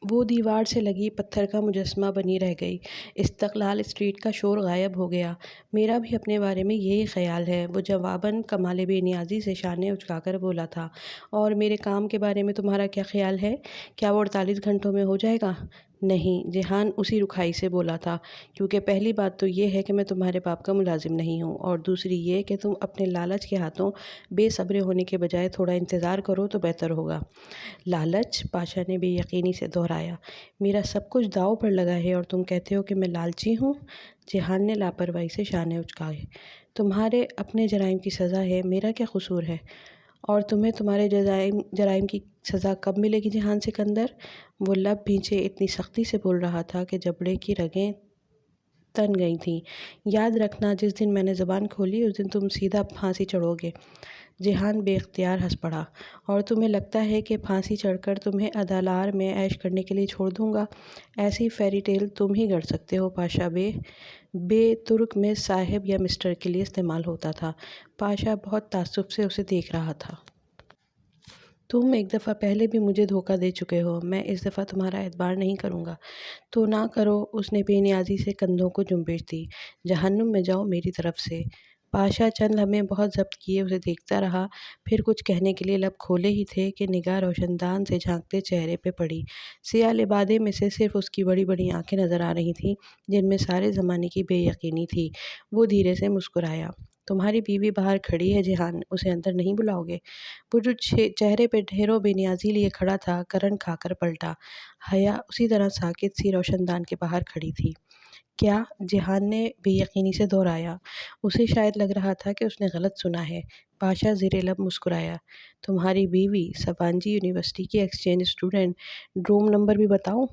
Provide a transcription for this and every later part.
وہ دیوار سے لگی پتھر کا مجسمہ بنی رہ گئی۔ استقلال اسٹریٹ کا شور غائب ہو گیا۔ میرا بھی اپنے بارے میں یہی خیال ہے، وہ جواباً کمال بے نیازی سے شانے اچکا کر بولا تھا۔ اور میرے کام کے بارے میں تمہارا کیا خیال ہے؟ کیا وہ 48 گھنٹوں میں ہو جائے گا؟ نہیں، جیہان اسی رکھائی سے بولا تھا، کیونکہ پہلی بات تو یہ ہے کہ میں تمہارے باپ کا ملازم نہیں ہوں، اور دوسری یہ کہ تم اپنے لالچ کے ہاتھوں بے صبر ہونے کے بجائے تھوڑا انتظار کرو تو بہتر ہوگا۔ لالچ؟ پاشا نے بے یقینی سے دہرایا۔ میرا سب کچھ داؤ پر لگا ہے اور تم کہتے ہو کہ میں لالچی ہوں؟ جیہان نے لاپرواہی سے شانے اچکائے۔ تمہارے اپنے جرائم کی سزا ہے، میرا کیا قصور ہے؟ اور تمہیں تمہارے جرائم کی سزا کب ملے گی جیہان سکندر؟ وہ لب بھینچے اتنی سختی سے بول رہا تھا کہ جبڑے کی رگیں تن گئی تھیں۔ یاد رکھنا، جس دن میں نے زبان کھولی اس دن تم سیدھا پھانسی چڑھو گے۔ جیہان بے اختیار ہنس پڑا۔ اور تمہیں لگتا ہے کہ پھانسی چڑھ کر تمہیں ادالار میں عیش کرنے کے لیے چھوڑ دوں گا؟ ایسی فیری ٹیل تم ہی گڑھ سکتے ہو پاشا بے۔ بے ترک میں صاحب یا مسٹر کے لیے استعمال ہوتا تھا۔ پاشا بہت تعصب سے اسے دیکھ رہا تھا۔ تم ایک دفعہ پہلے بھی مجھے دھوکہ دے چکے ہو، میں اس دفعہ تمہارا اعتبار نہیں کروں گا۔ تو نہ کرو، اس نے بے نیازی سے کندھوں کو جنبش دی۔ جہنم میں جاؤ میری طرف سے۔ پاشا چند لمحے بہت ضبط کیے اسے دیکھتا رہا، پھر کچھ کہنے کے لیے لب کھولے ہی تھے کہ نگاہ روشن دان سے جھانکتے چہرے پہ پڑی۔ سیاہ لبادے میں سے صرف اس کی بڑی بڑی آنکھیں نظر آ رہی تھیں، جن میں سارے زمانے کی بے یقینی تھی۔ وہ دھیرے سے مسکرایا۔ تمہاری بیوی باہر کھڑی ہے جیہان، اسے اندر نہیں بلاؤ گے؟ وہ جو چہرے پہ ڈھیروں بے نیازی لیے کھڑا تھا، کرن کھا کر پلٹا۔ حیا اسی طرح ساکت سی روشن دان کے باہر کھڑی تھی۔ کیا؟ جیہان نے بے یقینی سے دہرایا۔ اسے شاید لگ رہا تھا کہ اس نے غلط سنا ہے۔ پاشا زیر لب مسکرایا۔ تمہاری بیوی، سبانجی یونیورسٹی کی ایکسچینج اسٹوڈنٹ، روم نمبر بھی بتاؤں؟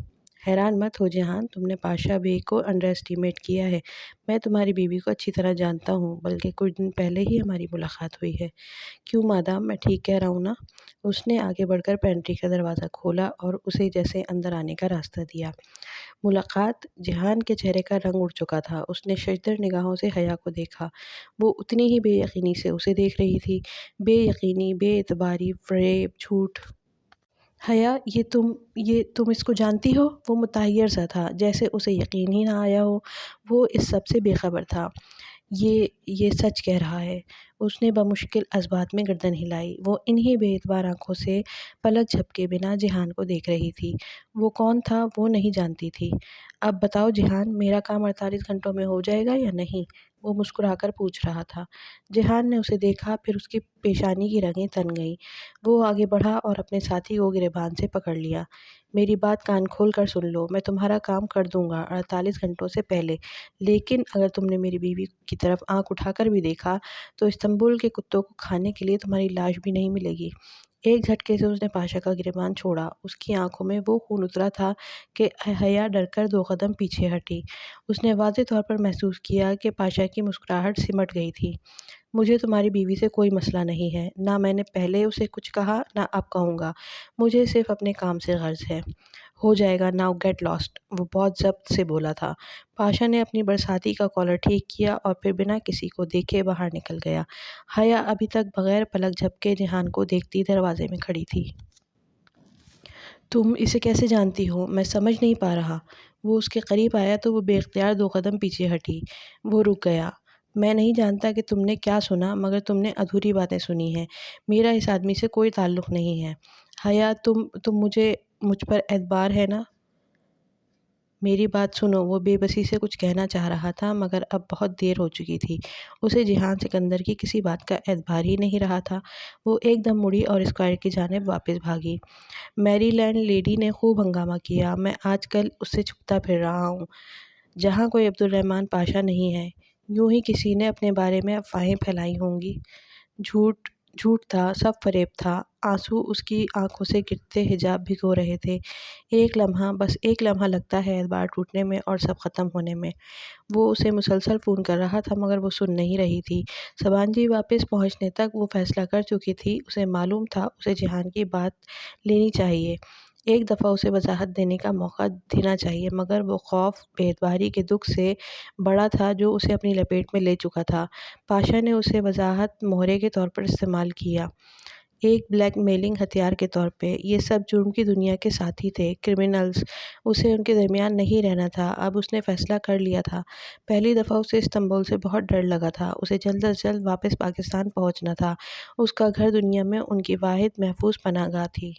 حیران مت ہو جیہان، تم نے پاشا بے کو انڈر ایسٹیمیٹ کیا ہے۔ میں تمہاری بیوی کو اچھی طرح جانتا ہوں، بلکہ کچھ دن پہلے ہی ہماری ملاقات ہوئی ہے۔ کیوں مادام، میں ٹھیک کہہ رہا ہوں نا؟ اس نے آگے بڑھ کر پینٹری کا دروازہ کھولا اور اسے جیسے اندر آنے کا راستہ دیا۔ ملاقات؟ جیہان کے چہرے کا رنگ اڑ چکا تھا۔ اس نے ششدر نگاہوں سے حیا کو دیکھا۔ وہ اتنی ہی بے یقینی سے اسے دیکھ رہی تھی۔ بے یقینی، بے اعتباری، فریب، جھوٹ۔ حیا، یہ تم اس کو جانتی ہو؟ وہ متحیر سا تھا، جیسے اسے یقین ہی نہ آیا ہو۔ وہ اس سب سے بے خبر تھا۔ یہ سچ کہہ رہا ہے۔ اس نے بمشکل اثبات میں گردن ہلائی۔ وہ انہی بے اعتبار آنکھوں سے پلک جھپکے بنا جیہان کو دیکھ رہی تھی۔ وہ کون تھا وہ نہیں جانتی تھی۔ اب بتاؤ جیہان، میرا کام 48 گھنٹوں میں ہو جائے گا یا نہیں؟ وہ مسکرا کر پوچھ رہا تھا۔ جیہان نے اسے دیکھا، پھر اس کی پیشانی کی رگیں تن گئیں۔ وہ آگے بڑھا اور اپنے ساتھی کو گریبان سے پکڑ لیا۔ میری بات کان کھول کر سن لو، میں تمہارا کام کر دوں گا 48 گھنٹوں سے پہلے، لیکن اگر تم نے میری بیوی کی طرف آنکھ اٹھا کر بھی دیکھا تو استنبول کے کتوں کو کھانے کے لیے تمہاری لاش بھی نہیں ملے گی۔ ایک جھٹکے سے اس نے پاشا کا گریبان چھوڑا۔ اس کی آنکھوں میں وہ خون اترا تھا کہ حیا ڈر کر 2 قدم پیچھے ہٹی۔ اس نے واضح طور پر محسوس کیا کہ پاشا کی مسکراہٹ سمٹ گئی تھی۔ مجھے تمہاری بیوی سے کوئی مسئلہ نہیں ہے، نہ میں نے پہلے اسے کچھ کہا نہ اب کہوں گا۔ مجھے صرف اپنے کام سے غرض ہے۔ ہو جائے گا، ناؤ گیٹ لاسٹ، وہ بہت ضبط سے بولا تھا۔ پاشا نے اپنی برساتی کا کالر ٹھیک کیا اور پھر بنا کسی کو دیکھے باہر نکل گیا۔ حیا ابھی تک بغیر پلک جھپکے جیہان کو دیکھتی دروازے میں کھڑی تھی۔ تم اسے کیسے جانتی ہو؟ میں سمجھ نہیں پا رہا۔ وہ اس کے قریب آیا تو وہ بے اختیار 2 قدم پیچھے ہٹی۔ وہ رک گیا۔ میں نہیں جانتا کہ تم نے کیا سنا، مگر تم نے ادھوری باتیں سنی ہیں۔ میرا اس آدمی سے کوئی تعلق نہیں ہے۔ حیا، مجھ پر اعتبار ہے نا؟ میری بات سنو۔ وہ بے بسی سے کچھ کہنا چاہ رہا تھا، مگر اب بہت دیر ہو چکی تھی۔ اسے جیہان سکندر کی کسی بات کا اعتبار ہی نہیں رہا تھا۔ وہ ایک دم مڑی اور اسکوائر کی جانب واپس بھاگی۔ میری لینڈ لیڈی نے خوب ہنگامہ کیا۔ میں آج کل اس سے چھپتا پھر رہا ہوں۔ جہاں کوئی عبدالرحمن پاشا نہیں ہے۔ یوں ہی کسی نے اپنے بارے میں افواہیں پھیلائی ہوں گی۔ جھوٹ تھا، سب فریب تھا۔ آنسو اس کی آنکھوں سے گرتے حجاب بھگو رہے تھے۔ ایک لمحہ، بس ایک لمحہ لگتا ہے اعتبار ٹوٹنے میں اور سب ختم ہونے میں۔ وہ اسے مسلسل فون کر رہا تھا، مگر وہ سن نہیں رہی تھی۔ سبانجی واپس پہنچنے تک وہ فیصلہ کر چکی تھی۔ اسے معلوم تھا اسے جیہان کی بات لینی چاہیے، ایک دفعہ اسے وضاحت دینے کا موقع دینا چاہیے، مگر وہ خوف بے اعتباری کے دکھ سے بڑا تھا جو اسے اپنی لپیٹ میں لے چکا تھا۔ پاشا نے اسے وضاحت مہرے کے طور پر استعمال کیا۔ ایک بلیک میلنگ ہتھیار کے طور پہ۔ یہ سب جرم کی دنیا کے ساتھی تھے، کرمنلز۔ اسے ان کے درمیان نہیں رہنا تھا۔ اب اس نے فیصلہ کر لیا تھا۔ پہلی دفعہ اسے استنبول سے بہت ڈر لگا تھا۔ اسے جلد از جلد واپس پاکستان پہنچنا تھا۔ اس کا گھر دنیا میں ان کی واحد محفوظ پناہ گاہ تھی۔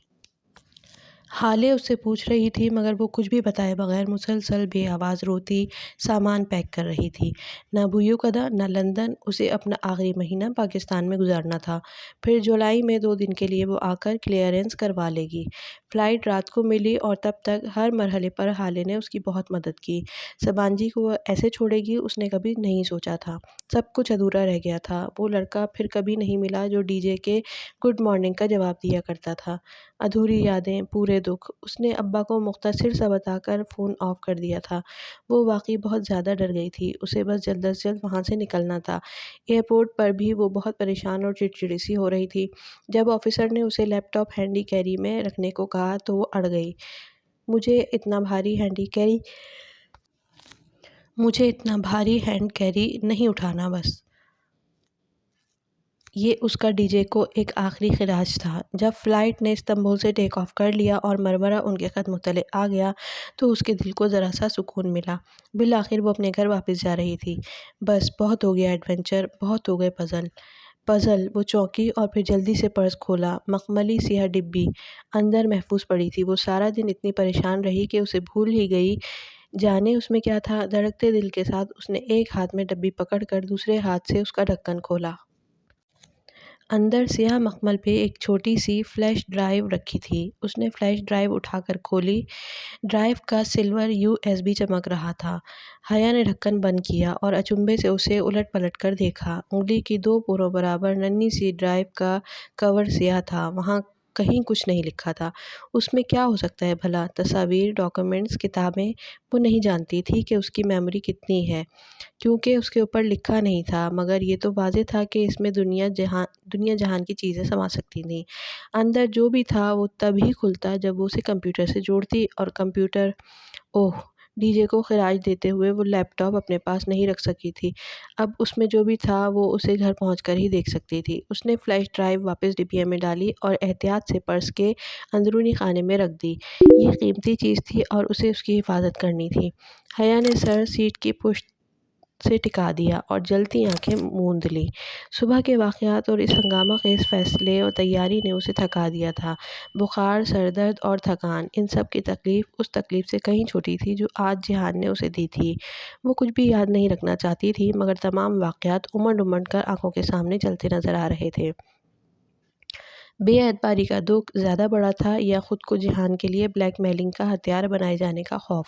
ہالے اس سے پوچھ رہی تھی مگر وہ کچھ بھی بتائے بغیر مسلسل بے آواز روتی سامان پیک کر رہی تھی۔ نہ بویوکدہ نہ لندن، اسے اپنا آخری مہینہ پاکستان میں گزارنا تھا۔ پھر جولائی میں 2 دن کے لیے وہ آ کر کلیئرنس کروا لے گی۔ فلائٹ رات کو ملی اور تب تک ہر مرحلے پر ہالے نے اس کی بہت مدد کی۔ سبانجی کو وہ ایسے چھوڑے گی اس نے کبھی نہیں سوچا تھا۔ سب کچھ ادھورا رہ گیا تھا۔ وہ لڑکا پھر کبھی نہیں ملا جو ڈی جے کے گڈ مارننگ کا جواب دیا کرتا تھا۔ ادھوری یادیں، پورے دکھ۔ اس نے ابا کو مختصر سا بتا کر فون آف کر دیا تھا۔ وہ واقعی بہت زیادہ ڈر گئی تھی۔ اسے بس جلد از جلد وہاں سے نکلنا تھا۔ ایئرپورٹ پر بھی وہ بہت پریشان اور چڑچڑی سی ہو رہی تھی۔ جب آفیسر نے اسے لیپ ٹاپ ہینڈی کیری میں رکھنے کو کہا تو وہ اڑ گئی۔ مجھے اتنا بھاری ہینڈ کیری نہیں اٹھانا بس۔ یہ اس کا ڈی جے کو ایک آخری خراج تھا۔ جب فلائٹ نے استنبول سے ٹیک آف کر لیا اور مرمرہ ان کے خط مطلع آ گیا تو اس کے دل کو ذرا سا سکون ملا۔ بالآخر وہ اپنے گھر واپس جا رہی تھی۔ بس بہت ہو گیا ایڈونچر، بہت ہو گئے پزل۔ وہ چونکی اور پھر جلدی سے پرس کھولا۔ مخملی سیاہ ڈبی اندر محفوظ پڑی تھی۔ وہ سارا دن اتنی پریشان رہی کہ اسے بھول ہی گئی جانے اس میں کیا تھا۔ دھڑکتے دل کے ساتھ اس نے ایک ہاتھ میں ڈبی پکڑ کر دوسرے ہاتھ سے اس کا ڈھکن کھولا۔ اندر سیاہ مخمل پہ ایک چھوٹی سی فلیش ڈرائیو رکھی تھی۔ اس نے فلیش ڈرائیو اٹھا کر کھولی۔ ڈرائیو کا سلور USB چمک رہا تھا۔ حیا نے ڈھکن بند کیا اور اچنبھے سے اسے الٹ پلٹ کر دیکھا۔ انگلی کی 2 پوروں برابر ننھی سی ڈرائیو کا کور سیاہ تھا۔ وہاں کہیں کچھ نہیں لکھا تھا۔ اس میں کیا ہو سکتا ہے بھلا؟ تصاویر، ڈاکیومنٹس، کتابیں؟ وہ نہیں جانتی تھی کہ اس کی میموری کتنی ہے کیونکہ اس کے اوپر لکھا نہیں تھا، مگر یہ تو واضح تھا کہ اس میں دنیا جہان کی چیزیں سما سکتی تھیں۔ اندر جو بھی تھا وہ تب ہی کھلتا جب وہ اسے کمپیوٹر سے جوڑتی اور کمپیوٹر ڈی جے کو خراج دیتے ہوئے وہ لیپ ٹاپ اپنے پاس نہیں رکھ سکی تھی۔ اب اس میں جو بھی تھا وہ اسے گھر پہنچ کر ہی دیکھ سکتی تھی۔ اس نے فلیش ڈرائیو واپس ڈبیا میں ڈالی اور احتیاط سے پرس کے اندرونی خانے میں رکھ دی۔ یہ قیمتی چیز تھی اور اسے اس کی حفاظت کرنی تھی۔ حیا نے سر سیٹ کی پشت سے ٹکا دیا اور جلتی آنکھیں موند لیں۔ صبح کے واقعات اور اس ہنگامہ خیز فیصلے اور تیاری نے اسے تھکا دیا تھا۔ بخار، سر درد اور تھکان، ان سب کی تکلیف اس تکلیف سے کہیں چھوٹی تھی جو آج جہان نے اسے دی تھی۔ وہ کچھ بھی یاد نہیں رکھنا چاہتی تھی مگر تمام واقعات امنڈ امنڈ کر آنکھوں کے سامنے چلتے نظر آ رہے تھے۔ بے اعتباری کا دکھ زیادہ بڑا تھا یا خود کو جہان کے لیے بلیک میلنگ کا ہتھیار بنائے جانے کا خوف؟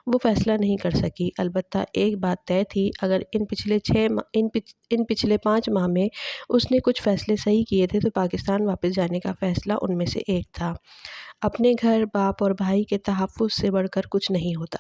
وہ فیصلہ نہیں کر سکی۔ البتہ ایک بات طے تھی، اگر ان پچھلے 5 ماہ میں اس نے کچھ فیصلے صحیح کیے تھے تو پاکستان واپس جانے کا فیصلہ ان میں سے ایک تھا۔ اپنے گھر، باپ اور بھائی کے تحفظ سے بڑھ کر کچھ نہیں ہوتا۔